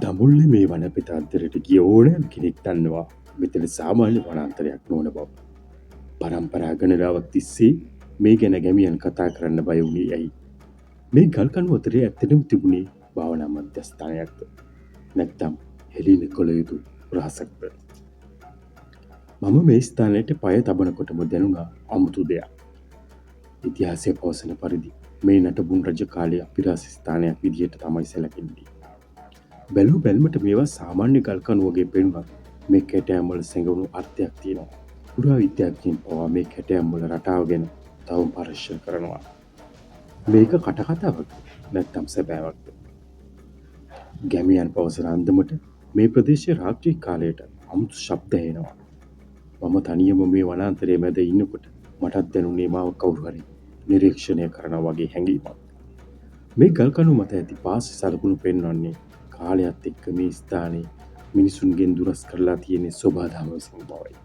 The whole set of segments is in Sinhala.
දමුල්ලේ මේ වනපෙත අතරට ගිය ඕනෑම කෙනෙක් දන්නවා මෙතන සාමාන්‍ය වනාන්තරයක් නොවන බව. පරම්පරා ගණනාවක් තිස්සේ මේ ගැන ගැමියන් කතා කරන්න බය වුණේ ඇයි? මේ ගල්කණු අතරේ ඇත්තටම තිබුණේ භාවනා මධ්‍යස්ථානයක්ද? නැත්නම් හෙළින කළ යුතු රහසක්ද? මම මේ ස්ථානයට පය තබනකොටම දැනුණා අමුතු දෙයක්. ඉතිහාසය පවසන පරිදි මේ නටබුන් රජ කාලයේ අපිරාස ස්ථානයක් විදිහට තමයි සැලකෙන්නේ. බැලූ බැල්මට මේවා සාමාන්‍ය ගල්කණු වගේ පෙනුනත් මේ කැටයම් වල සැඟවුණු අර්ථයක් තියෙනවා. පුරා විද්‍යාඥයින් පවා මේ කැටයම් වල රටාව ගැන තවම පරීක්ෂා කරනවා. මේක කටකතාවක්ද නැත්නම් සැබෑවක්ද? ගැමියන් පවසන අන්දමට මේ ප්‍රදේශයේ රාත්‍රී කාලයට අමුතු ශබ්ද ඇහෙනවා. මම තනියම මේ වනාන්තරයේ මැද ඉන්නකොට මටත් දැනුනේ මාව කවුරු හරි නිරීක්ෂණය කරනවා වගේ හැඟීමක්. මේ ගල්කණු මත ඇති පාසි සලකුණු පෙන්වන්නේ කාලයත් එක්ක මේ ස්ථානයේ මිනිසුන්ගෙන් දුරස් කරලා තියෙන සෝබාධම විසින් බවයි.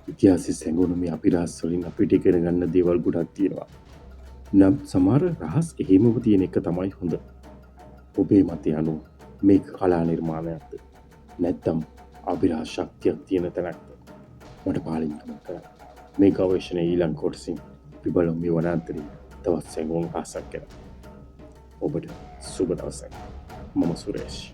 ඉතිහාසයේ සැඟවුණු මේ අපිරාස් වලින් අපිට ඉගෙන ගන්න දේවල් ගොඩක් තියෙනවා. නම් සමහර රහස් එහෙමම තියෙන එක තමයි හොඳ. ඔබේ මතය අනුව මේක කලා නිර්මාණයක්ද? නැත්නම් අභිරහස් ශක්තියක් තියෙන තැනක්ද? මට පාලින් කමෙන්ට් කරන්න. මේ ගවේෂණයේ ඊළඟ කොටසින් අපි බලමු මේ වනාන්තරයේ තවත් සැඟවුණු රහසක් ගැන. ඔබට සුබ දවසක්. මම සුරේෂ්.